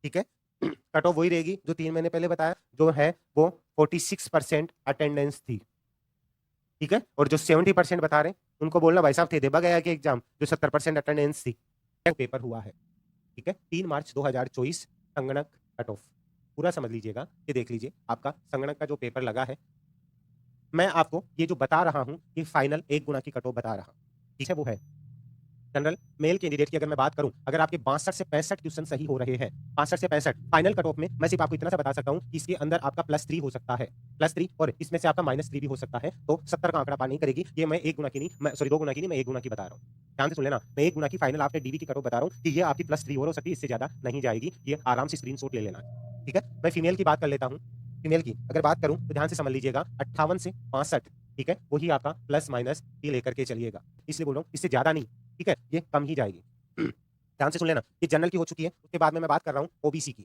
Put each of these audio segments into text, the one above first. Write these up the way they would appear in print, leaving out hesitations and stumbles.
ठीक है। Cut off वही रहेगी जो 3 महीने पहले बताया, जो है वो 46% अटेंडेंस थी। ठीक है, और जो 70% बता रहे हैं उनको बोलना भाई साहब थे देबा गया कि एग्जाम जो 70% अटेंडेंस थी, पेपर हुआ है। ठीक है, 3 मार्च 2024 संगणक कट ऑफ पूरा समझ लीजिएगा। ये देख लीजिए आपका संगणक का जो पेपर लगा है, मैं आपको ये जो बता रहा हूं ये फाइनल 1 गुना की कट ऑफ बता रहा हूं। ठीक है, वो है जनरल मेल कैंडिडेट की। अगर मैं बात करूं, अगर आपके 62 से 65 क्वेश्चन सही हो रहे हैं, 65 से 65 फाइनल कट ऑफ में, मैं सिर्फ आपको इतना सा बता सकता हूं कि इसके अंदर आपका +3 हो सकता है, +3, और इसमें से आपका -3 भी हो सकता है। तो 70 का आंकड़ा पार नहीं करेगी। ये मैं 1 गुना की नहीं, मैं सॉरी 2 गुना की नहीं, मैं 1 गुना की बता रहा हूं। ध्यान से सुन लेना, मैं 1 गुना की फाइनल आपके डीवी की कट ऑफ बता रहा हूं कि ये आपकी +3 और हो सकती है, इससे ज्यादा नहीं जाएगी। ये आराम से स्क्रीनशॉट ले लेना। ठीक है, मैं फीमेल की बात कर लेता हूं। फीमेल की अगर बात करूं तो ध्यान से समझ लीजिएगा, 58 से 65, ठीक है, वही आपका प्लस ये लेकर के चलिएगा। इसलिए बोल रहा हूं, इससे ज्यादा नहीं। ठीक है, ये कम ही जाएगी। ध्यान से सुन लेना, ये जनरल की हो चुकी है, उसके बाद में मैं बात कर रहा हूँ ओबीसी की।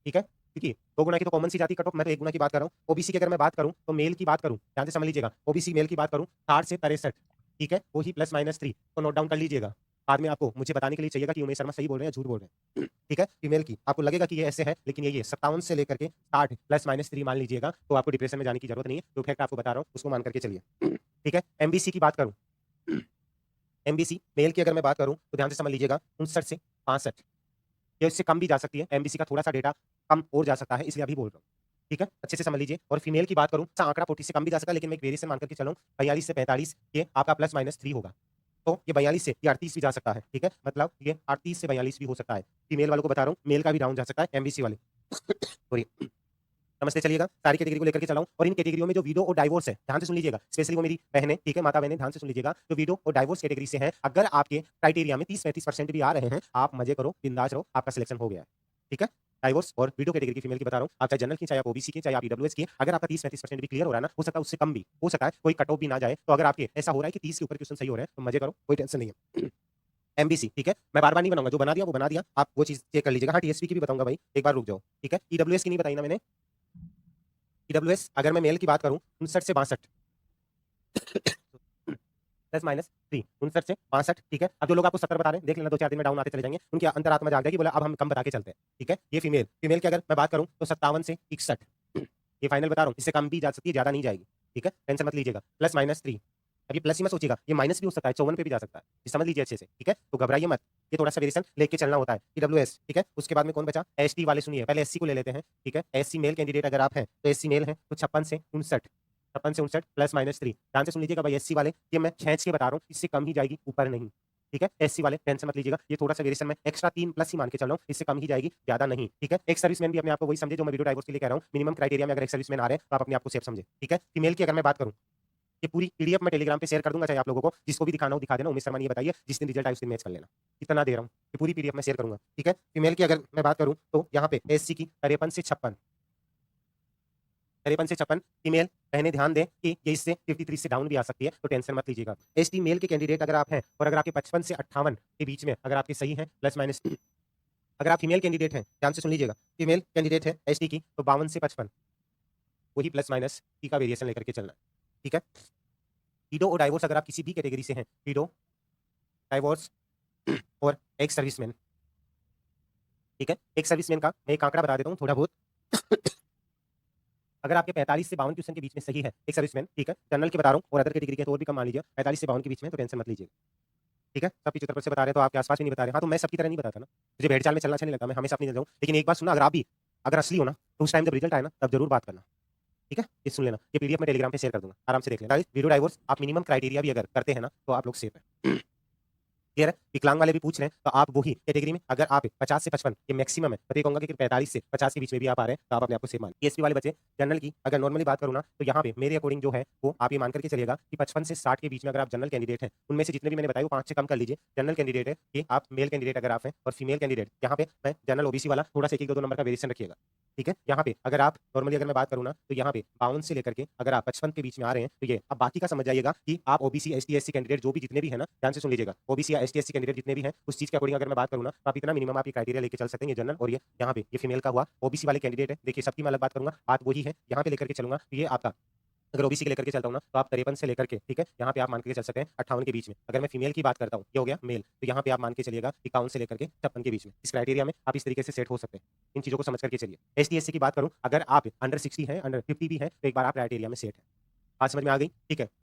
ठीक है, क्योंकि 2 गुना की तो कॉमन सी जाती है कट ऑफ, मैं तो 1 गुना की बात कर रहा हूँ। ओबीसी की अगर मैं बात करूँ तो मेल की बात करूँ, ध्यान से समझ लीजिएगा, ओबीसी मेल की बात करूँ 60 से 63, ठीक है, वही +-3 तो नोट डाउन कर लीजिएगा। बाद में आपको मुझे बताने के लिए चाहिएगा कि उमेश शर्मा सही बोल रहे हैं या झूठ बोल रहे हैं। ठीक है, फीमेल की आपको लगेगा कि ये ऐसे है, लेकिन ये 57 से लेकर के 60 +-3 मान लीजिएगा, तो आपको डिप्रेशन में जाने की जरूरत नहीं है। जो फैक्ट आपको बता रहा हूँ उसको मान करके चलिए। ठीक है, एमबीसी की बात करूँ, एमबीसी मेल की अगर मैं बात करूं तो ध्यान से समझ लीजिएगा, 59 से 65, या इससे कम भी जा सकती है। एमबीसी का थोड़ा सा डेटा कम और जा सकता है, इसलिए अभी बोल रहा हूँ। ठीक है, अच्छे से समझ लीजिए। और फीमेल की बात करूं, आंकड़ा 40 से कम भी जा सकता है, लेकिन मैं एक वेरिएशन मान करके चलूं, 42 से 45 ये आपका +-3 होगा। तो ये 42 से ये 38 भी जा सकता है। ठीक है, मतलब ये 38 से 42 भी हो सकता है। फीमेल वालों को बता रहा हूँ, मेल का भी राउंड जा सकता है, एमबीसी वाले। सॉरी, समझते चलिएगा, सारी कैटेगरी को लेकर के चलाऊं। और इन कैटेगरियों में जो विडो और डाइवोर्स है, ध्यान से सुन लीजिएगा, स्पेशली वो मेरी बहनें, ठीक है, माता बहनें, ध्यान से सुन लीजिएगा, जो विडो और डाइवोर्स कैटेगरी से हैं, अगर आपके क्राइटेरिया में 30-35% भी आ रहे हैं, आप मजे करो, बिंदास रहो, आपका सिलेक्शन हो गया है। ठीक है, डाइवोर्स और विडो कैटेगरी की फीमेल की बता रहा हूँ, आप चाहे जनरल की, चाहे आप ओबीसी की, चाहे आप ईडब्ल्यूएस की, अगर आपका 30-35% भी क्लियर हो रहा है ना, हो सकता है उससे कम भी हो सकता है, कोई कट ऑफ भी ना जाए। तो अगर आपके ऐसा हो रहा है कि 30 के ऊपर क्वेश्चन सही हो रहे हैं, तो मजे करो, कोई टेंशन नहीं है। एमबीसी, ठीक है, मैं बार बार नहीं बनाऊंगा, जो बना दिया वो बना दिया, आप वो चीज चेक कर लीजिएगा। हाँ, टीएसपी की भी बताऊंगा भाई, एक बार रुक जाओ। ठीक है, ईडब्ल्यूएस की नहीं बताई ना मैंने। ईडब्ल्यूएस अगर मैं मेल की बात करूं, 59 से 62, +-3, 59 से 62, ठीक है। अब जो लोग आपको 70 बता रहे हैं, देख लेना 2-4 दिन में डाउन आते चले जाएंगे, उनकी अंतरात्मा जाग जाएगी, बोला अब हम कम बता के चलते हैं। ठीक है, ये फीमेल, फीमेल की अगर मैं बात करूं तो 57 से 61, ये फाइनल बता रहा हूं, इससे कम भी जा सकती है, ज्यादा नहीं जाएगी। ठीक है, टेंशन मत लीजिएगा। +-3, अब ये प्लस ही मत सोचिएगा, ये माइनस भी हो सकता है, 54 पे भी जा सकता है, ये समझ लीजिए अच्छे से। ठीक है, तो घबराइए मत, ये थोड़ा सा वेरिएशन लेके चलना होता है। ईडब्ल्यूएस, ठीक है, उसके बाद में कौन बचा, एसटी वाले सुनिए, पहले एससी को ले लेते हैं। ठीक है, एससी मेल कैंडिडेट अगर आप हैं तो एससी मेल है तो 56 से 59, 56 से 59 +-3, ध्यान से सुन लीजिएगा भाई, एससी वाले ये मैं खींच के बता रहा हूँ, इससे कम ही जाएगी, ऊपर नहीं। ठीक है, एससी वाले टेंशन मत लीजिएगा, ये थोड़ा सा वेरिएशन में एक्स्ट्रा 3 प्लस ही मान के चल रहा हूँ, इससे कम ही जाएगी, ज्यादा नहीं। ठीक है, एक सर्विसमैन भी अपने आप को वही समझे जो मैं वीडियो डाइवोर्स के लिए कह रहा हूँ, मिनिमम क्राइटेरिया में अगर एक सर्विसमैन आ रहे हैं तो आप अपने आप को सेफ समझे। ठीक है, फीमेल की अगर मैं बात करूँ, ये पूरी पीडीएफ मैं टेलीग्राम पे शेयर कर दूंगा, चाहे आप लोगों को जिसको भी दिखाना हो दिखा देना। उमेश शर्मा ने ये बताइए, जिस दिन रिजल्ट आए उस दिन मैच कर लेना, इतना दे रहा हूँ, ये पूरी पीडीएफ मैं शेयर करूंगा। ठीक है, फीमेल की अगर मैं बात करूं तो यहाँ पे एससी की 53 से 56, 53 से 56 फीमेल, बहनें ध्यान दें कि ये इससे 53 से डाउन भी आ सकती है, तो टेंशन मत लीजिएगा। एसटी मेल के कैंडिडेट अगर आप हैं और अगर आपके 55 से 58 के बीच में अगर आपके सही है, +-, अगर आप फीमेल कैंडिडेट हैं, ध्यान से सुन लीजिएगा, फीमेल कैंडिडेट है एसटी की तो 52 से 55, वही +-3 का वेरिएशन लेकर के चलना है। ठीक है, विडो और डाइवोर्स अगर आप किसी भी कैटेगरी से हैं, विडो, डाइवोर्स और एक सर्विसमैन, ठीक है, एक सर्विसमैन का मैं एक आंकड़ा बता देता हूँ थोड़ा बहुत। अगर आपके 45 से 52 क्वेश्चन के बीच में सही है एक सर्विसमैन, ठीक है, जनरल की बता रहा हूँ और अदर कैटेगरी के तो और भी कम मान लीजिए, 45 से 52 के बीच में, तो टेंशन मत लीजिए। ठीक है, सब 75 से बता रहे हैं तो आपके आसपास भी नहीं बता रहे। हाँ, तो मैं सबकी तरह नहीं बताता ना, मुझे भेड़ चाल में चलना अच्छा नहीं लगता, मैं हमेशा अपनी जाऊँ। लेकिन एक बात सुनना, अगर आप भी अगर असली हो ना, तो उस टाइम जब रिजल्ट आए ना, तब जरूर बात करना। ठीक है, ये सुन लेना, ये पीडीएफ मैं टेलीग्राम पे शेयर कर दूंगा, आराम से देख लेना। वीडियो डाइवोर्स आप मिनिमम क्राइटेरिया भी अगर करते हैं ना, तो आप लोग सेफ है। क्लियर है, विकलांग वाले भी पूछ रहे हैं, तो आप वही कैटेगरी में अगर आप 50 से 55 ये मैक्सिमम है, तो ये कहूंगा कि 45 से 50 के बीच में भी आप आ रहे हैं, तो आप अपने आप को सेफ मान। टीएसपी वाले बच्चे जनरल की अगर नॉर्मली बात करूँ ना, तो यहाँ पे मेरे अकॉर्डिंग जो है वो आप ये मान करके चलिएगा कि 55 से 60 के बीच में अगर आप जनरल कैंडिडेट हैं, उनमें से जितने भी मैंने बताया वो 5 से कम कर लीजिए। जनरल कैंडिडेट है कि आप मेल कैंडिडेट अगर आप हैं, और फीमेल कैंडिडेट यहाँ पे मैं जनरल ओबीसी वाला थोड़ा सा 1-2 नंबर का वेरिएशन रखिएगा। ठीक है, यहाँ पे अगर आप नॉर्मली अगर मैं बात करूँ ना, तो यहाँ पे 52 से लेकर के अगर आप 55 के बीच में आ रहे हैं, तो ये अब बाकी का समझ जाइएगा कि आप ओबीसी एसटी एससी कैंडिडेट जो भी जितने भी है ना, ध्यान से सुन लीजिएगा, ओबीसी या एसटी एससी कैंडिडेट जितने भी हैं, उस चीज के अकॉर्डिंग अगर मैं बात करूँ ना, तो आप इतना मिनिमम आप क्राइटेरिया लेके चल सकते हैं। ये जनरल और ये यहाँ पे ये फीमेल का हुआ, ओबीसी वाले कैंडिडेट है, देखिए सबकी मैं अलग बात करूंगा, बात वही है, यहाँ पे लेकर के चलूंगा, तो ये आपका अगर ओबीसी के लेकर के चलता हूँ ना, तो आप 53 से लेकर के, ठीक है, यहाँ पे आप मान के चल सकते हैं 58 के बीच में। अगर मैं फीमेल की बात करता हूँ, ये हो गया मेल, तो यहाँ पे आप मान के चलिएगा 51 से लेकर के 56 के बीच में। इस क्राइटेरिया में आप इस तरीके से सेट हो सकते हैं। इन चीज़ों को समझ करके चलिए। एसटी-एससी की बात करूँ, अगर आप अंडर 60 हैं, अंडर 50 भी हैं, तो एक बार आप क्राइटेरिया में सेट हैं। बात समझ में आ गई? ठीक है।